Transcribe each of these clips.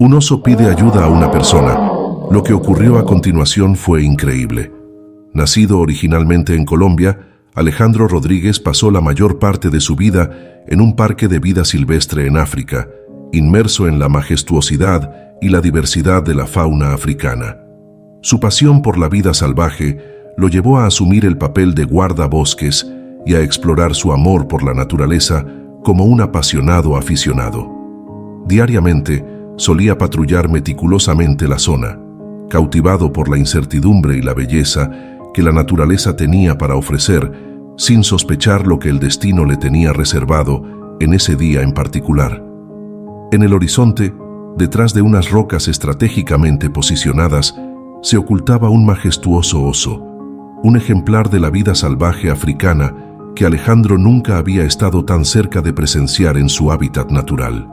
Un oso pide ayuda a una persona. Lo que ocurrió a continuación fue increíble. Nacido originalmente en Colombia, Alejandro Rodríguez pasó la mayor parte de su vida en un parque de vida silvestre en África, inmerso en la majestuosidad y la diversidad de la fauna africana. Su pasión por la vida salvaje lo llevó a asumir el papel de guardabosques y a explorar su amor por la naturaleza como un apasionado aficionado. Diariamente, solía patrullar meticulosamente la zona, cautivado por la incertidumbre y la belleza que la naturaleza tenía para ofrecer, sin sospechar lo que el destino le tenía reservado en ese día en particular. En el horizonte, detrás de unas rocas estratégicamente posicionadas, se ocultaba un majestuoso oso, un ejemplar de la vida salvaje africana que Alejandro nunca había estado tan cerca de presenciar en su hábitat natural.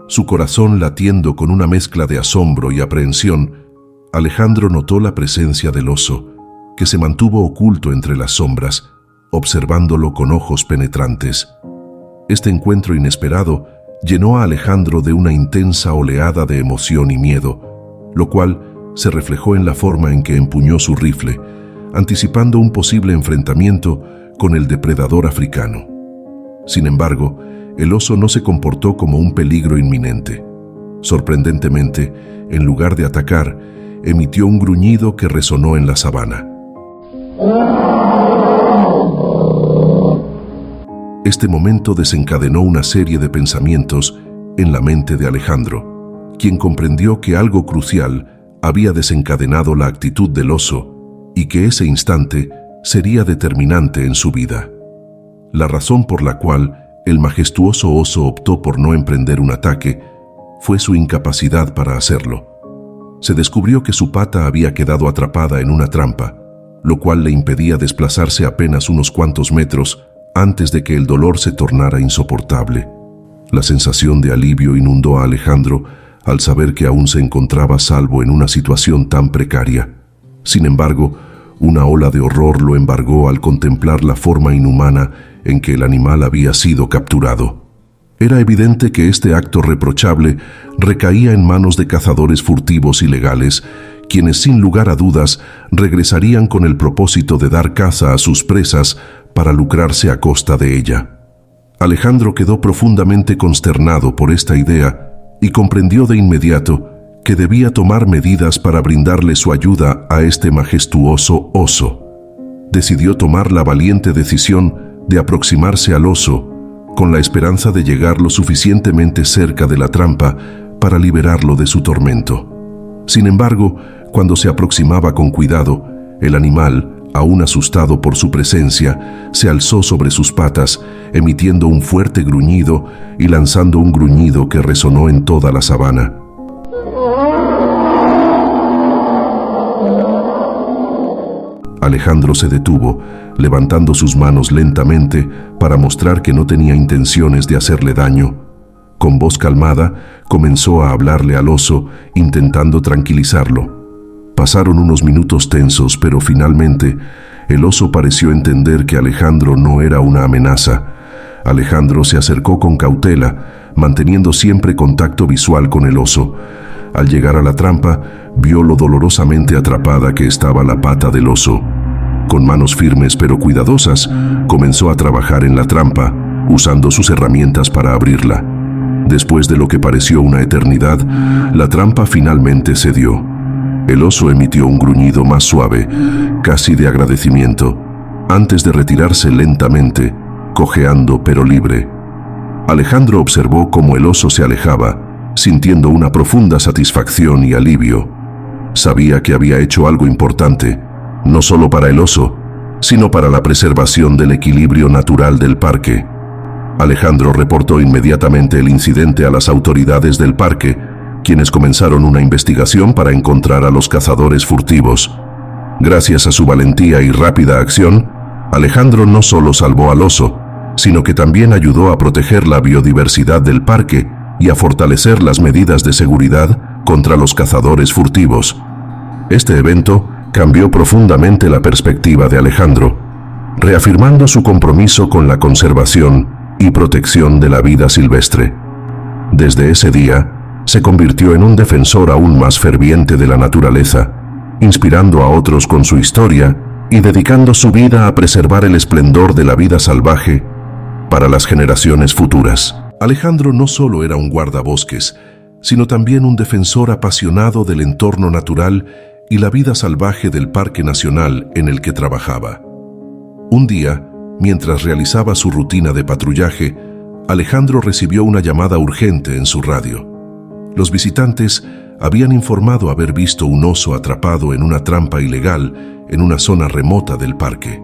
Su corazón latiendo con una mezcla de asombro y aprehensión, Alejandro notó la presencia del oso, que se mantuvo oculto entre las sombras, observándolo con ojos penetrantes. Este encuentro inesperado llenó a Alejandro de una intensa oleada de emoción y miedo, lo cual se reflejó en la forma en que empuñó su rifle, anticipando un posible enfrentamiento con el depredador africano. Sin embargo, el oso no se comportó como un peligro inminente. Sorprendentemente, en lugar de atacar, emitió un gruñido que resonó en la sabana. Este momento desencadenó una serie de pensamientos en la mente de Alejandro, quien comprendió que algo crucial había desencadenado la actitud del oso y que ese instante sería determinante en su vida. La razón por la cual el majestuoso oso optó por no emprender un ataque fue su incapacidad para hacerlo. Se descubrió que su pata había quedado atrapada en una trampa, lo cual le impedía desplazarse apenas unos cuantos metros antes de que el dolor se tornara insoportable. La sensación de alivio inundó a Alejandro al saber que aún se encontraba a salvo en una situación tan precaria. Sin embargo, una ola de horror lo embargó al contemplar la forma inhumana en que el animal había sido capturado. Era evidente que este acto reprochable recaía en manos de cazadores furtivos ilegales, quienes sin lugar a dudas regresarían con el propósito de dar caza a sus presas para lucrarse a costa de ella. Alejandro quedó profundamente consternado por esta idea y comprendió de inmediato que debía tomar medidas para brindarle su ayuda a este majestuoso oso. Decidió tomar la valiente decisión de aproximarse al oso con la esperanza de llegar lo suficientemente cerca de la trampa para liberarlo de su tormento. Sin embargo, cuando se aproximaba con cuidado, el animal, aún asustado por su presencia, se alzó sobre sus patas, emitiendo un fuerte gruñido y lanzando un gruñido que resonó en toda la sabana. Alejandro se detuvo, levantando sus manos lentamente para mostrar que no tenía intenciones de hacerle daño. Con voz calmada, comenzó a hablarle al oso, intentando tranquilizarlo. Pasaron unos minutos tensos, pero finalmente el oso pareció entender que Alejandro no era una amenaza. Alejandro se acercó con cautela, manteniendo siempre contacto visual con el oso. Al llegar a la trampa, vio lo dolorosamente atrapada que estaba la pata del oso. Con manos firmes pero cuidadosas, comenzó a trabajar en la trampa, usando sus herramientas para abrirla. Después de lo que pareció una eternidad, la trampa finalmente cedió. El oso emitió un gruñido más suave, casi de agradecimiento, antes de retirarse lentamente, cojeando pero libre. Alejandro observó cómo el oso se alejaba, sintiendo una profunda satisfacción y alivio. Sabía que había hecho algo importante, no solo para el oso, sino para la preservación del equilibrio natural del parque. Alejandro reportó inmediatamente el incidente a las autoridades del parque, quienes comenzaron una investigación para encontrar a los cazadores furtivos. Gracias a su valentía y rápida acción, Alejandro no solo salvó al oso, sino que también ayudó a proteger la biodiversidad del parque y a fortalecer las medidas de seguridad contra los cazadores furtivos. Este evento cambió profundamente la perspectiva de Alejandro, reafirmando su compromiso con la conservación y protección de la vida silvestre. Desde ese día, se convirtió en un defensor aún más ferviente de la naturaleza, inspirando a otros con su historia y dedicando su vida a preservar el esplendor de la vida salvaje para las generaciones futuras. Alejandro no solo era un guardabosques, sino también un defensor apasionado del entorno natural y la vida salvaje del Parque Nacional en el que trabajaba. Un día, mientras realizaba su rutina de patrullaje, Alejandro recibió una llamada urgente en su radio. Los visitantes habían informado haber visto un oso atrapado en una trampa ilegal en una zona remota del parque.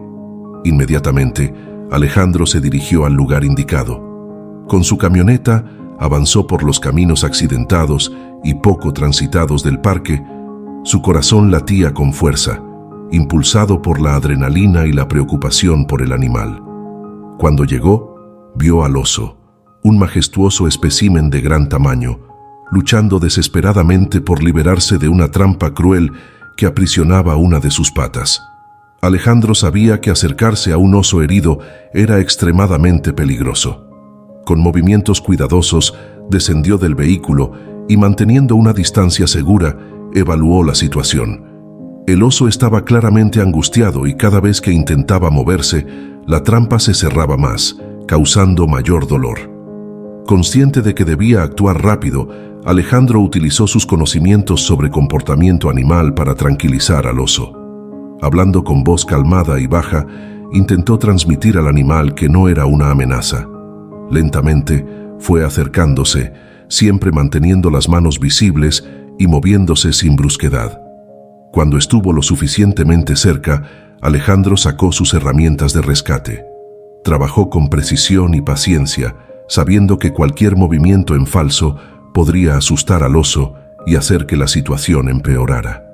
Inmediatamente, Alejandro se dirigió al lugar indicado. Con su camioneta, avanzó por los caminos accidentados y poco transitados del parque. Su corazón latía con fuerza, impulsado por la adrenalina y la preocupación por el animal. Cuando llegó, vio al oso, un majestuoso espécimen de gran tamaño, luchando desesperadamente por liberarse de una trampa cruel que aprisionaba una de sus patas. Alejandro sabía que acercarse a un oso herido era extremadamente peligroso. Con movimientos cuidadosos, descendió del vehículo y, manteniendo una distancia segura, evaluó la situación. El oso estaba claramente angustiado y cada vez que intentaba moverse, la trampa se cerraba más, causando mayor dolor. Consciente de que debía actuar rápido, Alejandro utilizó sus conocimientos sobre comportamiento animal para tranquilizar al oso. Hablando con voz calmada y baja, intentó transmitir al animal que no era una amenaza. Lentamente fue acercándose, siempre manteniendo las manos visibles y moviéndose sin brusquedad. Cuando estuvo lo suficientemente cerca, Alejandro sacó sus herramientas de rescate. Trabajó con precisión y paciencia, sabiendo que cualquier movimiento en falso podría asustar al oso y hacer que la situación empeorara.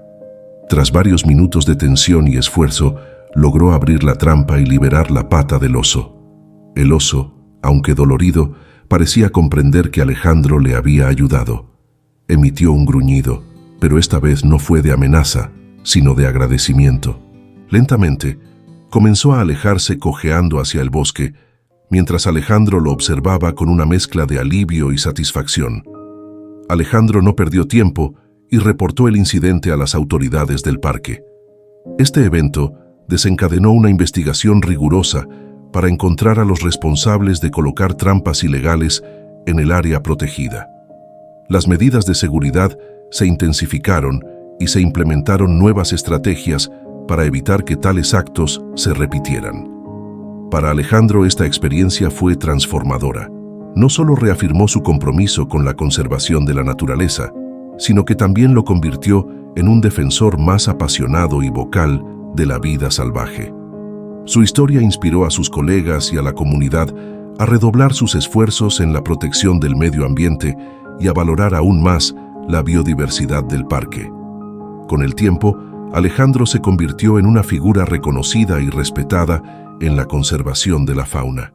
Tras varios minutos de tensión y esfuerzo, logró abrir la trampa y liberar la pata del oso. El oso, aunque dolorido, parecía comprender que Alejandro le había ayudado. Emitió un gruñido, pero esta vez no fue de amenaza, sino de agradecimiento. Lentamente, comenzó a alejarse cojeando hacia el bosque, mientras Alejandro lo observaba con una mezcla de alivio y satisfacción. Alejandro no perdió tiempo y reportó el incidente a las autoridades del parque. Este evento desencadenó una investigación rigurosa para encontrar a los responsables de colocar trampas ilegales en el área protegida. Las medidas de seguridad se intensificaron y se implementaron nuevas estrategias para evitar que tales actos se repitieran. Para Alejandro, esta experiencia fue transformadora. No solo reafirmó su compromiso con la conservación de la naturaleza, sino que también lo convirtió en un defensor más apasionado y vocal de la vida salvaje. Su historia inspiró a sus colegas y a la comunidad a redoblar sus esfuerzos en la protección del medio ambiente y a valorar aún más la biodiversidad del parque. Con el tiempo, Alejandro se convirtió en una figura reconocida y respetada en la conservación de la fauna.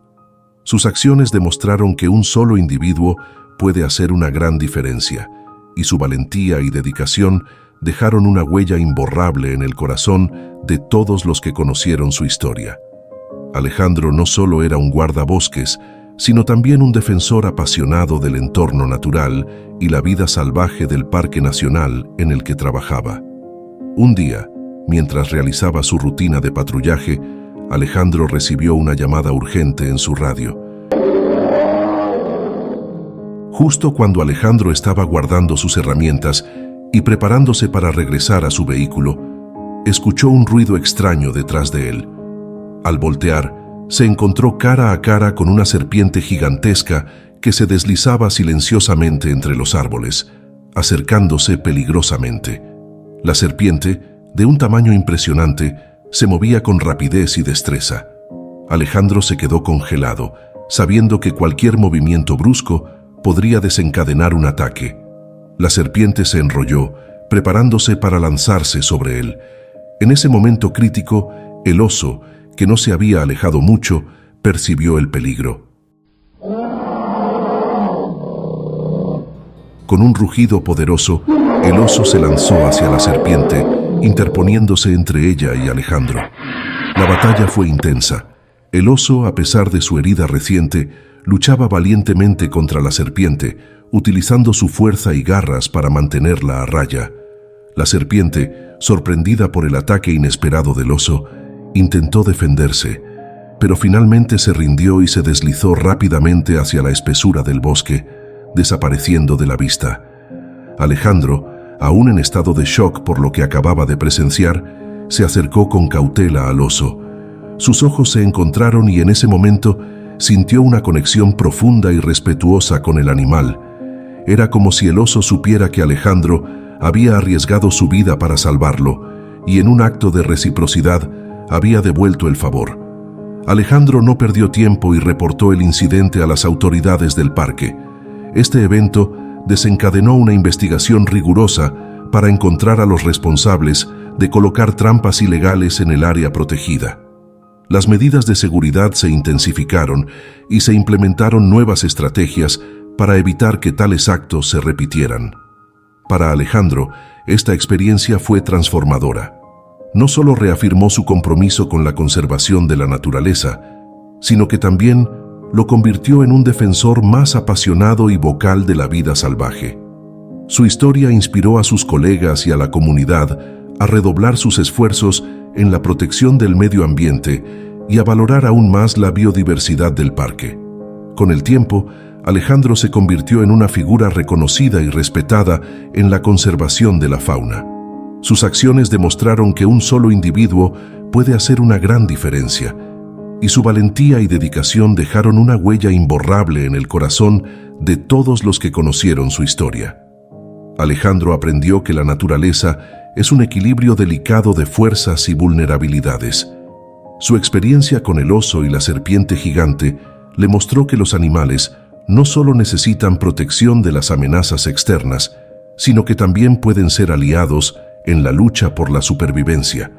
Sus acciones demostraron que un solo individuo puede hacer una gran diferencia, y su valentía y dedicación dejaron una huella imborrable en el corazón de todos los que conocieron su historia. Alejandro no solo era un guardabosques, sino también un defensor apasionado del entorno natural y la vida salvaje del Parque Nacional en el que trabajaba. Un día, mientras realizaba su rutina de patrullaje, Alejandro recibió una llamada urgente en su radio. Justo cuando Alejandro estaba guardando sus herramientas y preparándose para regresar a su vehículo, escuchó un ruido extraño detrás de él. Al voltear, se encontró cara a cara con una serpiente gigantesca que se deslizaba silenciosamente entre los árboles, acercándose peligrosamente. La serpiente, de un tamaño impresionante, se movía con rapidez y destreza. Alejandro se quedó congelado, sabiendo que cualquier movimiento brusco podría desencadenar un ataque. La serpiente se enrolló, preparándose para lanzarse sobre él. En ese momento crítico, el oso, que no se había alejado mucho, percibió el peligro. Con un rugido poderoso, el oso se lanzó hacia la serpiente, interponiéndose entre ella y Alejandro. La batalla fue intensa. El oso, a pesar de su herida reciente, luchaba valientemente contra la serpiente, utilizando su fuerza y garras para mantenerla a raya. La serpiente, sorprendida por el ataque inesperado del oso, intentó defenderse, pero finalmente se rindió y se deslizó rápidamente hacia la espesura del bosque, desapareciendo de la vista. Alejandro, aún en estado de shock por lo que acababa de presenciar, se acercó con cautela al oso. Sus ojos se encontraron y en ese momento sintió una conexión profunda y respetuosa con el animal. Era como si el oso supiera que Alejandro había arriesgado su vida para salvarlo y en un acto de reciprocidad había devuelto el favor. Alejandro no perdió tiempo y reportó el incidente a las autoridades del parque. Este evento desencadenó una investigación rigurosa para encontrar a los responsables de colocar trampas ilegales en el área protegida. Las medidas de seguridad se intensificaron y se implementaron nuevas estrategias para evitar que tales actos se repitieran. Para Alejandro, esta experiencia fue transformadora. No solo reafirmó su compromiso con la conservación de la naturaleza, sino que también lo convirtió en un defensor más apasionado y vocal de la vida salvaje. Su historia inspiró a sus colegas y a la comunidad a redoblar sus esfuerzos en la protección del medio ambiente y a valorar aún más la biodiversidad del parque. Con el tiempo, Alejandro se convirtió en una figura reconocida y respetada en la conservación de la fauna. Sus acciones demostraron que un solo individuo puede hacer una gran diferencia, y su valentía y dedicación dejaron una huella imborrable en el corazón de todos los que conocieron su historia. Alejandro aprendió que la naturaleza es un equilibrio delicado de fuerzas y vulnerabilidades. Su experiencia con el oso y la serpiente gigante le mostró que los animales no solo necesitan protección de las amenazas externas, sino que también pueden ser aliados en la lucha por la supervivencia.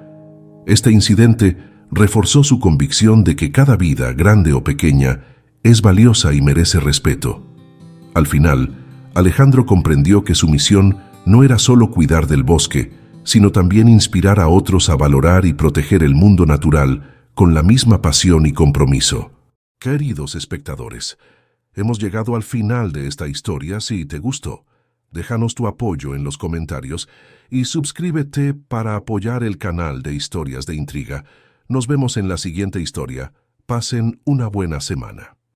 Este incidente reforzó su convicción de que cada vida, grande o pequeña, es valiosa y merece respeto. Al final, Alejandro comprendió que su misión no era solo cuidar del bosque, sino también inspirar a otros a valorar y proteger el mundo natural con la misma pasión y compromiso. Queridos espectadores, hemos llegado al final de esta historia. Si te gustó, déjanos tu apoyo en los comentarios y suscríbete para apoyar el canal de Historias de Intriga. Nos vemos en la siguiente historia. Pasen una buena semana.